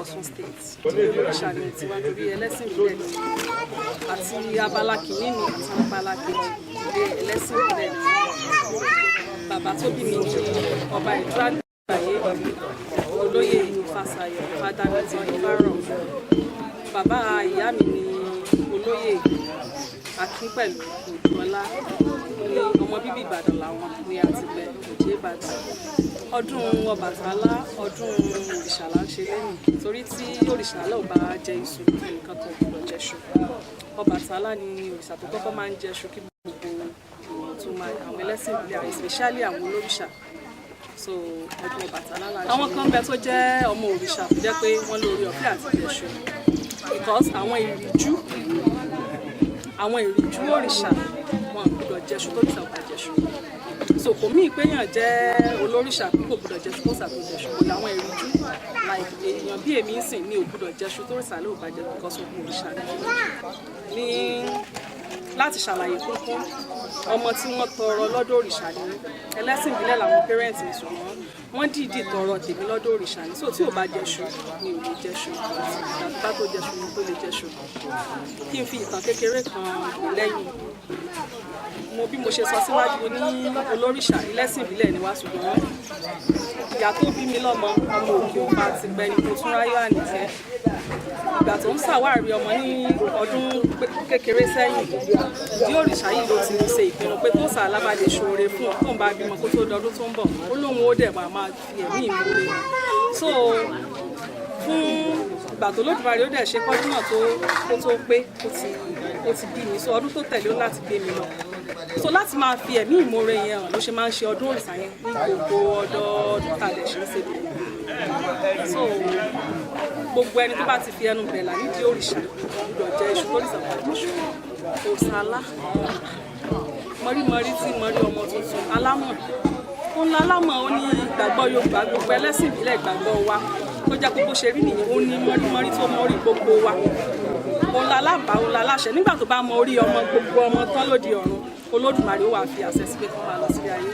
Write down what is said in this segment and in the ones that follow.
Ọ̀ṣun state olóríṣà ní tiwa torí ẹlẹ́sìn ìbílẹ̀ ni àti abala kìíní mi àti abala kejì ẹlẹ́sìn ìbílẹ̀ ni bàbá tó bí mi ní ọba ìlú àgbáyé olóyè Fásayọ̀ Fádámẹ́tàn Ìbáràn bàbá ìyá mi ní olóyè Akínpẹ̀lú Òdùọlá ní ọmọ bíbí Ìbàdàn làwọn ní àtìgbẹ́ òjé Ìbàdàn ọdún Ọbàtálá ọdún òrìṣà là ń ṣe lẹ́yìn torí tí òrìṣà náà bá jẹ iṣu nǹkan kan gbọ́dọ̀ jẹṣu Ọbàtálá ni òrìṣà tó kọ́kọ́ máa ń jẹṣu kí gbogbo tó máa àwọn ẹlẹ́sìn ìbílẹ̀ especially àwọn olóríṣà so ọdún Ọbàtálá la ṣe. Àwọn kan bẹ tó jẹ́ ọmọ òrìṣà tó jẹ́ pé wọ́n lórí ọ̀fẹ́ àti jẹṣu because àwọn ìrìjú òrìṣà wọn gbọ́dọ̀ jẹṣu tó òrìṣà bá jẹṣu so kò mí ìpéyàn jẹ́ olóríṣà kò gbọ́dọ̀ jẹṣu tó òrìṣà tó jẹṣu kò láwọn ìrìjú like èèyàn bí èmi ń sìn ní ò gbọ́dọ̀ jẹṣu tó òrìṣà ló bá jẹṣu because of òrìṣà ní láti ṣàlàyé kúnkún ọmọ tí wọ́n tọrọ lọ́dọ̀ òrìṣà ni ẹlẹ́sìn ìbílẹ̀ làwọn parents mi ṣùgbọ́n wọ́n dìídì tọrọ tèmi lọ́dọ̀ òrìṣà ni so tí ò bá jẹṣu mi ò lè jẹṣu bá tó jẹṣu ni tó lè jẹṣu kí n fi ìtàn kékeré kan lẹ́yìn mo bí mo ṣe sọ síwájú ní olóríṣà ẹlẹ́sìn ìbílẹ̀ ni wá ṣùgbọ́n ìyá tó bí mi lọ́mọ ọmọ òkè òpa ti gbẹ ní Motúnráyọ̀ Àníkẹ́ ìgbà tó ń ṣàwárí ọmọ ní ọdún kékeré sẹ́yìn ìdí òrìṣà yìí ló ti ṣe ìpinnu pé tó ṣàlábàdé ṣoore fún ọ tó ń bá bímọ kó tó dọdún tó ń bọ̀ ó lóun ó dẹ̀ máa fi ẹ̀mí ìmoore so fún ìgbà tó Olódùmarè ó dẹ̀ ṣe kọ́dún náà tó pé ó ti bí mi so ọdún tó tẹ̀lé ó láti gbé mi lọ so láti máa fi ẹ̀mí ìmoore yẹn hàn ló ṣe máa ń ṣe ọdún òrìṣà yẹn ní gbogbo ọdọọdún tá a lè ṣe é ṣèlú so gbogbo ẹni tó bá ti fi ẹnu bẹ̀rẹ̀ là nídìí òrìṣà gbọ́dọ̀ jẹ iṣu tó òrìṣà bá jẹṣu òsàlá mọ̀rímọ̀rí tí mọ̀rí ọmọ tuntun alámọ̀ ó ń la alámọ̀ ó ní ìgbàgbọ́ Yorùbá gbogbo ẹlẹ́sìn ìbílẹ̀ ìgbàgbọ́ wa tó jẹ́ gbogbo ṣe rí nìyẹn ó ní mọ̀rímọ̀rí tó mọ̀rí gbogbo wa ó ń la alábàá ó ń la aláṣẹ nígbà tó bá mọ orí ọmọ gbogbo ọmọ tán lóde ọ̀run Olódùmarè ó wà fi àṣẹ sí pé kí wọ́n máa lọ sí ayé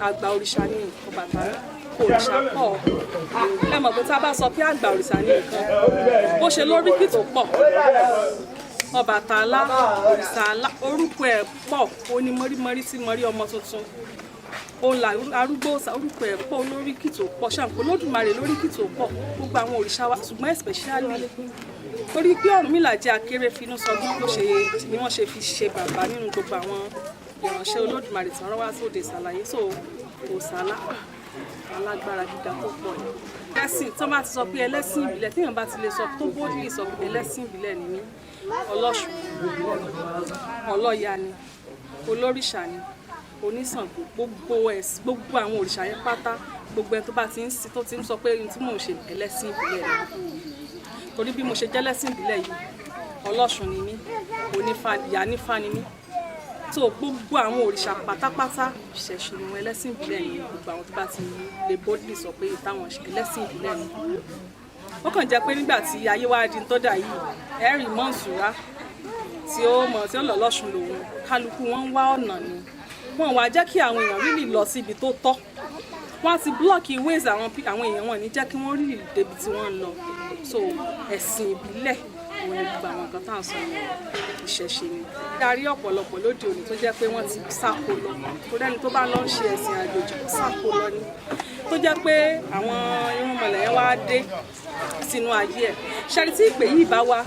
àgbà òrìṣà ní Ọbàtálá òrìṣà pọ̀ ẹ mọ̀ pé tá a bá sọ pé àgbà òrìṣà ní nǹkan bó ṣe lóríkì tó pọ̀ Ọbàtálá òrìṣà orúkọ ẹ̀ pọ̀ ó ní mọ̀rímọ̀rí tí mọ̀rí ọmọ tuntun ó ń la arúgbó orúkọ ẹ̀ pọ̀ lóríkì tó pọ̀ ṣàǹkó Olódùmarè lóríkì tó pọ̀ gbogbo àwọn òrìṣà wa ṣùgbọ́n especially torí pé Ọ̀rúnmìlà jẹ́ akéré finú sọdún ni wọ́n ṣe fi ṣe bàbá nínú gbogbo àwọn ìránṣẹ́ Olódùmarè tí wọ́n rán wá sóde ṣàlàyé so Òsàlá alágbára gíga tó pọ̀ ní. ẹlẹ́sìn tó bá ti sọ pé ẹlẹ́sìn ìbílẹ̀ téèyàn bá ti lè sọ tó bódìlì sọ pé ẹlẹ́sìn ìbílẹ̀ ni mí Ọlọ́ṣun Ọlọ́ya ni olóríṣà ni Oníṣàngó gbogbo àwọn òrìṣà yẹn pátá gbogbo ẹni tó bá ti ń sin tó ti ń sọ pé ohun tí mò ń ṣe ẹlẹ́sìn ìbílẹ̀ ni torí bí mo ṣe jẹ́ ẹlẹ́sìn ìbílẹ̀ yìí Ọlọ́ṣun ni mí ìyá nífà ni mí tó gbogbo àwọn òrìṣà pátápátá ìṣẹ̀ṣe ni wọn ẹlẹ́sìn ìbílẹ̀ ni gbogbo àwọn tó bá ti lè boldly sọ pé táwọn ẹlẹ́sìn ìbílẹ̀ ni ó kàn jẹ́ pé nígbà tí ayé wá di tó dà yìí ẹ̀rì Mọ́ǹsúrà tí ó lọ lọ́ṣun lòun kálukú wọn ń wá ọ̀nà ni wọn wá jẹ́ kí àwọn èèyàn rí lọ síbi tó tọ́ wọ́n ti blọ́ọ̀kì ways àwọn èèyàn wọn ní jẹ́ kí wọ́n rí débi tí wọ́n ń lọ so ẹ̀sìn ìbílẹ̀ òun ni gbogbo àwọn nǹkan tá à ń sọ ìṣẹ̀ṣe ni. darí ọ̀pọ̀lọpọ̀ lóde òní tó jẹ́ pé wọ́n ti sáko lọ tó dẹ́ni tó bá lọ ń ṣe ẹ̀sìn àjòjì kó sáko lọ ni tó jẹ́ pé àwọn irúnmọlẹ̀ yẹn wá dé sínú ayé ẹ̀ ṣẹ́ni tí ìpè yìí bá wá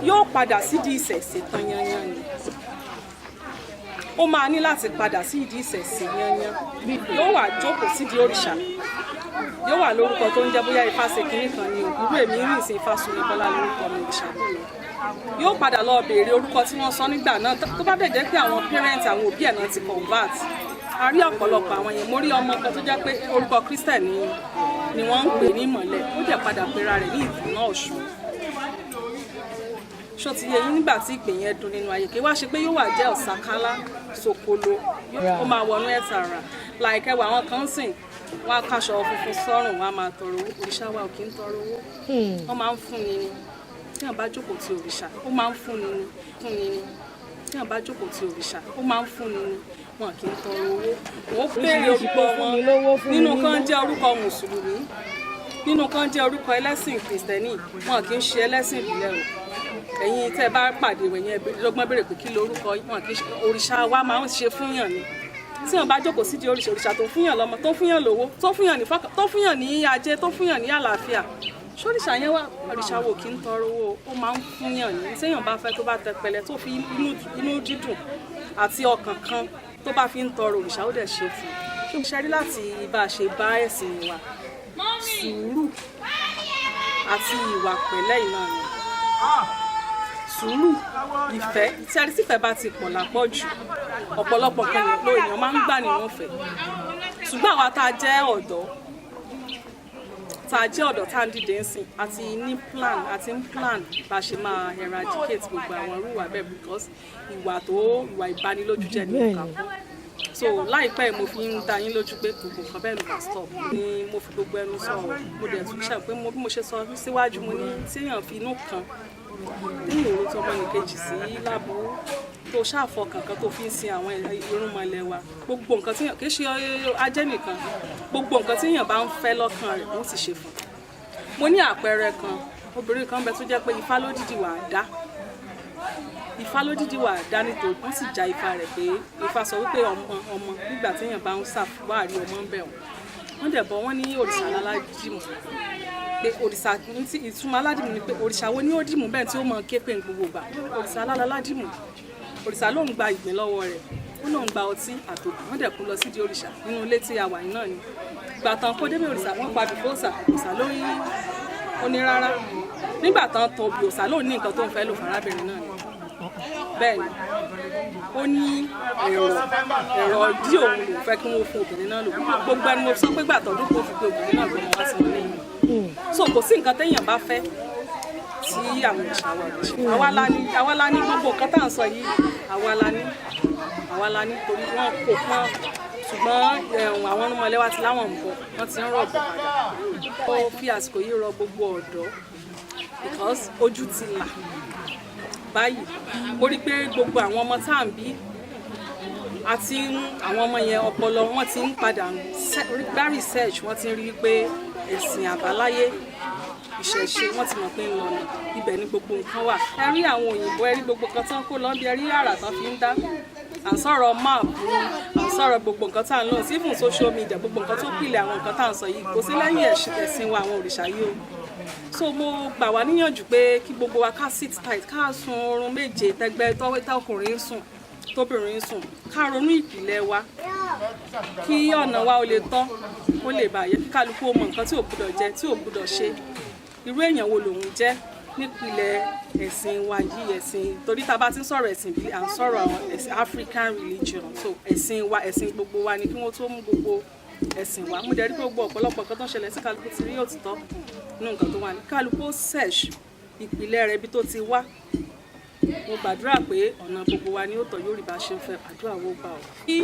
yóò padà sídìí ìṣẹ̀ṣe tán yanyan ni ó máa ní láti padà sí ìdí ìṣẹ̀ṣe yanyan yóò wà jókòó sídìí òrìṣà yóò wà lórúkọ tó ń jẹ́ bóyá ifá ṣe kínní kan ni òwúrò èmi rìn sí ifá sunmi bọ́lá lórúkọ mi ìṣàkóso yóò padà lọ béèrè orúkọ tí wọ́n sọ nígbà náà tó bá dẹ̀ jẹ́ pé àwọn parents àwọn òbí ẹ̀ náà ti convert a rí ọ̀pọ̀lọpọ̀ àwọn yẹn mo rí ọmọ kan tó jẹ́ pé orúkọ Christian ni wọ́n ń pè ní ìmọ̀lẹ̀ ó dẹ̀ padà pera rẹ̀ ní ìdùnnà Ọ̀ṣun ṣó ti yẹ yín nígbà tí ìpè yẹn dún nínú ayé kí wá ṣe pé yóò wà jẹ́ Ọ̀sàkálá Sòkòlò ó máa wọnú ẹ̀ tààrà láìkẹ́ wà àwọn kan sìn wọ́n á káṣọ funfun sọ́rùn wọ́n á máa tọrọ owó òrìṣà wa ò kí ń tọrọ owó wọ́n máa ń fún ni ni tí wọ́n bá jókòó ti òrìṣà ó máa ń fún ni ni tí wọ́n bá jókòó ti òrìṣà ó máa ń fún ni ni wọn kì í tọrọ owó wọ́n béèrè orúkọ wọn nínú kan jẹ́ orúkọ mùsùlùmí nínú kan jẹ́ orúkọ ẹlẹ́sìn kìrìsìtẹ́nì wọn kì í ṣe ẹlẹ́sìn ìbílẹ̀ o ẹ̀yin tẹ́ bá pàdé wẹ̀yẹn lọ́gbọ́n béèrè pé kí lorúkọ wọn kì í ṣe òrìṣà wa máa ń ṣe fúnyàn ni tí wọn bá jókòó sí di òrìṣà tó fúnyàn lọ́mọ tó fúnyàn lówó tó fúnyàn ní ajé tó fúnyàn ní àlàáfíà ṣòrìṣà yẹn wà òrìṣà wo kì í tọrọ owó ó máa ń fúnyàn ní téèyàn bá fẹ́ tó bá tẹpẹlẹ tó fi inú dídùn àti ọkàn kan tó bá fi ń tọrọ òrìṣà ó dẹ̀ ṣe fún un ṣe rí láti bá a ṣe bá ẹ̀sìn wa sùúrù àti ìwà pẹ̀lẹ́ iná ni sùúrù ìfẹ́ tí arísífẹ́ bá ti pọ̀ lápọ̀jù ọ̀pọ̀lọpọ̀ kan ló èèyàn máa ń gbà nínú ìfẹ́ ṣùgbọ́n àwa tá a jẹ́ ọ̀dọ́ tá a ń dìde ń sìn àti ní plan bá ṣe máa eradicate gbogbo àwọn irú ìwà bẹ́ẹ̀ because ìwà ìbanilójújẹ́ ní ìkàkọ́ so láìpẹ́ mo fi ń dá yín lójú pé gbogbo nǹkan bẹ́ẹ̀ ló máa stop ni mo fi gbogbo ẹnu sọ̀rọ̀ mo dẹ̀ tún ṣe pé bí mo ṣe sọ síwájú mo ní téèyàn fi inú kan téèyàn ò tó ọmọnìkejì sí láburú tó ṣàfọ kankan tó fi ń sin àwọn irúnmọlẹ̀ wa gbogbo nǹkan téèyàn kì í ṣe ajẹ́ nìkan gbogbo nǹkan téèyàn bá ń fẹ́ lọ́kàn rẹ̀ ó sì ṣe fún mo ní àpẹẹrẹ kan obìnrin kan bẹ tó jẹ́ pé ifá ló dìdì wà á dá ifá ló dídí wà dání tó wọ́n sì já ifá rẹ̀ pé ifá sọ wípé ọmọ nígbà téèyàn bá ń ṣàfùwárí ọmọ ń bẹ̀ wọ́n dẹ̀ bọ́ wọ́n ní òrìṣà aládìmú pé òrìṣà ìtumọ̀ aládìmú ni pé òrìṣà wo ni ó dìmú bẹ́ẹ̀ tí ó mọ ké pé ń gbogbo gbà òrìṣà aládìmú òrìṣà ló ń gba ìgbín lọ́wọ́ rẹ̀ ó lóun gba ọtí àtòkù wọ́n dẹ̀ kú lọ sí di òrìṣà nínú ilé tí a wà yìí náà ni ìgbà tán kó débi òrìṣà wọ́n pa bìfóòsà òrìṣà lórí onírárá nígbà tán tó bí òrìṣà lóun ní nǹkan tó ń fẹ́ lò fárábìnrin náà ni bẹ́ẹ̀ ni ó ní ẹ̀rọ dí òun ló fẹ́ kí wọ́n fún obìnrin náà lò gbogbo ẹni mo sọ pé gbà tọdún kó fi pé obìnrin náà gbọmọ wá sí wọn lẹ́yìn so kò sí nǹkan téèyàn bá fẹ́ tí àwọn ìṣàwọ̀ ọ̀dọ̀ àwa la ní gbogbo nǹkan tá à ń sọ yìí àwa la ní torí wọn kò pọn ṣùgbọ́n àwọn ọmọlẹ́ wa ti láwọn ń bọ̀ wọ́n ti ń rọ̀ bọ̀ padà ó fi àsìkò yìí rọ gbogbo ọ̀dọ́ because ojú ti là báyìí ó rí pé gbogbo àwọn ọmọ tá à ń bí àti àwọn ọmọ yẹn ọpọlọ wọn ti ń padà gbá research wọn ti ń rí pé ẹ̀sìn àbáláyé ìṣẹ̀ṣe wọn ti mọ̀ pé ń lọ nà ibẹ̀ ni gbogbo nǹkan wà ẹ rí àwọn òyìnbó ẹ rí gbogbo nǹkan tán kó lọ bí ẹ rí àrà tán fi ń dá à ń sọ̀rọ̀ máàpù à ń sọ̀rọ̀ gbogbo nǹkan tá à ń lò sí fún social media gbogbo nǹkan tó pìlẹ̀ àwọn nǹkan tá à ń sọ yìí kò sí lẹ́yìn ẹ̀sìn wa àwọn òrìṣà yìí o so mo gbà wá níyànjú pé kí gbogbo wa ká sit tight ká sun oorun méje tẹgbẹ́ tọkùnrin ń sùn tóbìnrin ń sùn ká ronú ìpìlẹ̀ wa kí ọ̀nà wa ó lè tọ́ kó lè bàyẹ kí kálukú ó mọ nǹkan tí ò gbúdọ̀ jẹ tí ò gbúdọ̀ ṣe irú èèyàn wo lòun jẹ́ nípìlẹ̀ ẹ̀sìn wa yìí ẹ̀sìn torí tá a bá ti ń sọ̀rọ̀ ẹ̀sìn bí à ń sọ̀rọ̀ àwọn ẹ̀sìn African religion so ẹ̀sìn wa ẹ̀sìn gbogbo wa ni kí wọ́n tó mú gbogbo ẹ̀sìn wa mo dẹ̀ rí pé gbogbo ọ̀pọ̀lọpọ̀ nǹkan tó ń ṣẹlẹ̀ sí kálukú ti rí òtítọ́ nínú nǹkan tó wà ní kálukú search ìpìlẹ̀ rẹ̀ ibi tó ti wá mo gbàdúrà pé ọ̀nà gbogbo wa ni ó tọ́ yóò rí bá ṣe ń fẹ́ àdúrà wo gbà ọ́ kí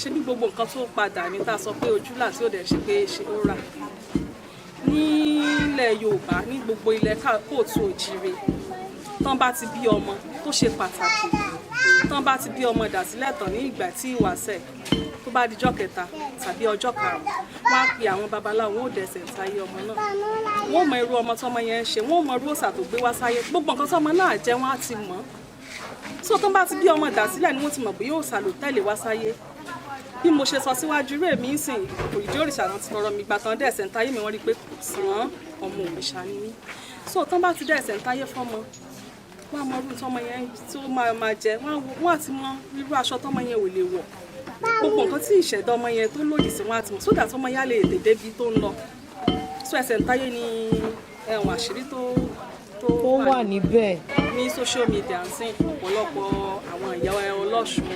ṣe bí gbogbo nǹkan tó padà ní tá a sọ pé ojúlà tí ó dẹ̀ ṣe pé ṣe ó rà nílẹ̀ Yorùbá ní gbogbo ilẹ̀ kóòtù òjìrè tán bá ti bí ọmọ tó ṣe pàtàkì tán bá ti bí ọmọ dà sílẹ̀ tán ní ìgbà tí ìwàsẹ̀ tó bá dijọ́ kẹta tàbí ọjọ́ karùn-ún wọ́n á pe àwọn babaláwo wọn ò dẹ̀sẹ̀ sáyé ọmọ náà wọ́n mọ irú ọmọ tọ́mọ yẹn ń ṣe wọ́n mọ irú òòṣà tó gbé wá sáyé gbogbo nǹkan tọ́mọ náà jẹ́ wọ́n á ti mọ̀ so tó bá ti bí ọmọ dà sílẹ̀ ni wọ́n ti mọ̀ pé yóò òòṣà ló tẹ̀lé wá sáyé bí mo ṣe sọ síwájú rẹ̀ mí sìn òyìnbó òrìṣà náà ti tọrọ mi gbà tán dẹ̀sẹ̀ ń táyé mi wọ́n rí pé kò sí wọn ọmọ òrìṣà ni mí so tán bá ti dẹ̀sẹ̀ ń táyé fọ́mọ wọ́n á mọ irú tọ́mọ yẹn tí ó máa jẹ wọ́n á ti mọ irú aṣọ tọ́mọ yẹn ò lè wọ̀ gbogbo nǹkan tí ìṣẹ̀dá ọmọ yẹn tó lòdì sí wọn àti mọ̀ sódà tọ́mọ yá lè tètè bí tó ń lọ so ẹsẹ̀ ń táyé ni ẹ̀wọ̀n àṣírí tó wà níbẹ̀ ní social media ń sìn ọ̀pọ̀lọpọ̀ àwọn ìyá ọlọ́ṣun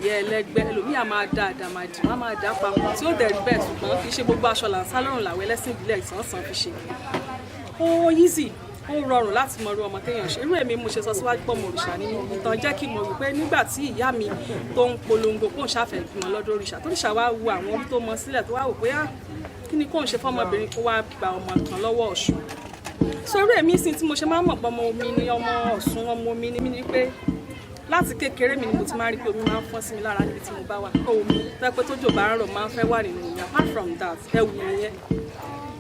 ìyá ẹlẹ́gbẹ́ ẹlòmíà máa dá àdàmàdì wọ́n máa dá papọ̀ tí ó dẹ̀ rí bẹ́ẹ̀ ṣùgbọ́n kì í ṣe gbogbo aṣọ là ń sá lọ́rùn làwọn ẹlẹ́sìn ìbílẹ̀ ìsànsàn fi ṣe ó easy ó rọrùn láti mọ irú ọmọ téèyàn ṣe irú èmi mo ṣe sọ síwájú pọ̀ mọ òrìṣà nínú ìtàn jẹ́ kí n mọ̀ wípé nígbà tí ìyá mi tó ń polongo kó ń ṣàfẹ́ bímọ lọ́dọ̀ òrìṣà tó òrìṣà wá wu àwọn orí tó mọ sílẹ̀ tó wá wò pé kí ni kó ń ṣe fọ́mọbìnrin kó wá gba ọmọ kan lọ́wọ́ Ọ̀ṣun so irú èmi sì tí mo ṣe máa ń mọ̀ pé ọmọ omi ni ọmọ Ọ̀ṣun ọmọ omi ni mí ni pé láti kékeré mi ni mo ti máa rí pé omi máa ń fọ́n sí mi lára níbi tí mo bá wà omi tó yẹ pé tójò bá ń rọ̀ máa ń fẹ́ wà nínú mi apart from that ẹ̀wù nìyẹn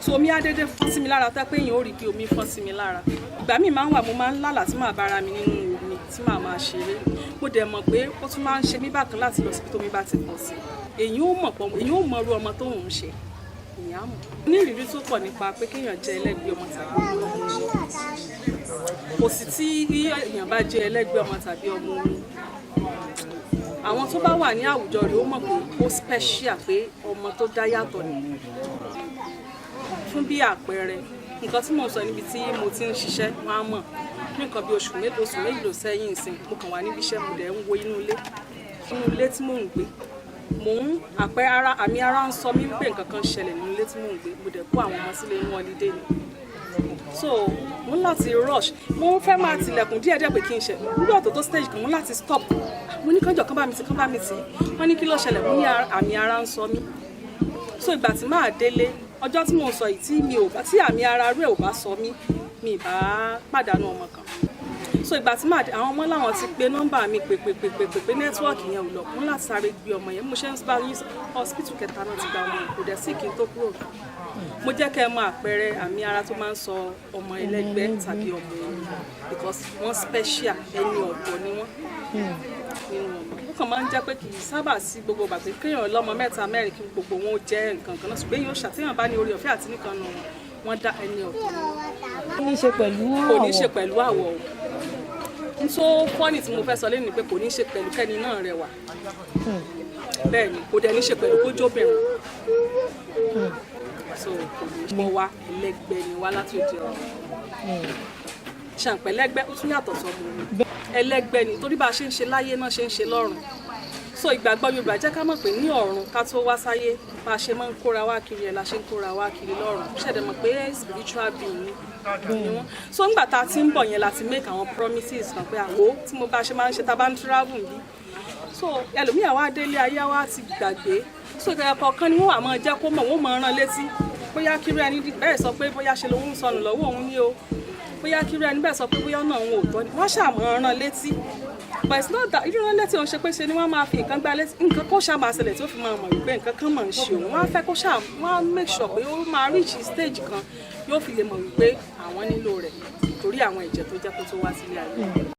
so omi á dédé fọ́n sí mi lára tẹ́ pé èèyàn ó rí pé omi fọ́n sí mi lára ìgbà míì máa ń wà mo máa ń lálàá tí màá bára mi nínú omi tí màá máa ṣeré mo dẹ̀ mọ̀ pé ó tún máa ń ṣe mí bákan láti lọ síbi tómi bá ti pọ̀ sí èyí ó mọ̀ irú ọmọ tó ń ṣe èèyàn á mọ̀ ní ìrírí tó pọ̀ nípa pé kéèyàn jẹ́ ẹlẹ́gbẹ́ ọmọ tàbí ọmọ omi kò sì tí èèyàn bá jẹ́ ẹlẹ́gbẹ́ ọmọ tàbí ọmọ omi àwọn tó bá wà ní àwùjọ rẹ̀ ó mọ̀ pé ó special pé ọmọ tó dá yàtọ̀ ni fún bí àpẹẹrẹ nǹkan tí mo sọ níbi tí mo ti ń ṣiṣẹ́ wọn á mọ̀ ní nǹkan bí oṣù mélòó sẹ́yìn ìsìn mo kàn wá níbi iṣẹ́ mo dẹ̀ ń wo inú ilé tí mò ń gbé àmì ara ń sọ mí pé nǹkan kan ṣẹlẹ̀ nínú ilé tí mò ń gbé mo dẹ̀ kó àwọn ọmọ sílé ní holiday ni so mo ń láti rush mo fẹ́ máa tilẹ̀kùn díẹ̀díẹ̀ pé kí n ṣe nígbà tó stage kan mo ń láti stop mo ní kánjọ kán bá mi tì wọ́n ní kí ló ṣẹlẹ̀ mo ní àmì ara ń sọ mí so ìgbà tí máa délé ọjọ́ tí mo sọ yìí tí àmì ara rẹ̀ ò bá sọ mí mi bá pàdánù ọmọ kan so ìgbà tí àwọn ọmọ láwọn ti pe nọ́mbà mi pé nẹ́tíwọ́ọ̀kì yẹn ò lọ mo láti sáré gbé ọmọ yẹn mo ṣe ń bá yín hospital kẹta náà ti gba ọmọ yẹn kò dẹ̀ sí kí n tó kúrò mo jẹ́ kẹ́ ẹ mọ àpẹẹrẹ àmì ara tó máa ń sọ ọmọ ẹlẹ́gbẹ́ tàbí ọmọ omi because wọ́n special ẹni ọ̀pọ̀ ni wọ́n nínú ọmọ ó kàn máa ń jẹ́ pé kì í sábà sí gbogbo bàtí kéèyàn lọ́mọ mẹ́ta mẹ́rin kí gbogbo wọn ó jẹ́ nǹkan kan náà ṣùgbọ́n èèyàn ṣàtìyàn bá ní orí ọ̀fẹ́ àti nìkan nù wọ́n dá ẹni ọ̀pọ̀ kò ní ṣe pẹ̀lú àwọ̀ n tó fọ́nì tí mo fẹ́ sọ lẹ́nu ni pé kò ní ṣe pẹ̀lú kẹ́ni náà rẹwà bẹ́ẹ̀ ni kò dẹ̀ ní ṣe pẹ̀lú kójóbìnrin so kò ní ṣe wá ẹlẹ́gbẹ́ ni wá láti òde ọ̀run ṣàǹpẹ̀lẹ́gbẹ́ ó tún yàtọ̀ sọ́mọ mi ẹlẹ́gbẹ́ ni torí bá a ṣe ń ṣe láyé náà ṣe ń ṣe lọ́run so ìgbàgbọ́ Yorùbá jẹ́ ká mọ̀ pé ní ọ̀run ká tó wá sáyé bá a ṣe máa ń kóra wá kiri ẹ̀ la ṣe ń kóra wá kiri lọ́run ṣẹ̀dẹ̀ mọ̀ pé spiritual being ni wọ́n so nígbà tá a ti ń bọ̀ yẹn láti make àwọn promises kan pé àwo tí mo bá ṣe máa ń ṣe tá a bá ń travel bí so ẹlòmíà wá délé ayé wá ti gbàgbé so ìkẹyà kọ̀ọ̀kan ni wọ́n wà máa jẹ́ kó mọ̀ wọ́n máa rán létí bóyá kiri ẹni bẹ́ẹ̀ sọ pé bóyá ṣe lòun ń sọnù lọ́wọ́ òun ní o bóyá kiri ẹni bẹ́ẹ̀ sọ pé bóyá náà òun ò tọ́ ni wọ́n ṣàmọ́ rán létí but it's not that irú rán létí òun ṣe pé ṣe ni wọ́n máa fi nǹkan gbá létí nǹkan kó ṣàmà ṣẹlẹ̀ tí ó fi máa mọ̀ wípé nǹkan kan máa ń ṣe òun wọ́n á fẹ́ kó ṣàmà wọ́n á make sure pé ó máa reach stage kan yóò fi lè mọ̀ wípé àwọn nílò rẹ̀ torí àwọn ẹ̀jẹ̀ tó jẹ́ kó tó wá sílé ayé.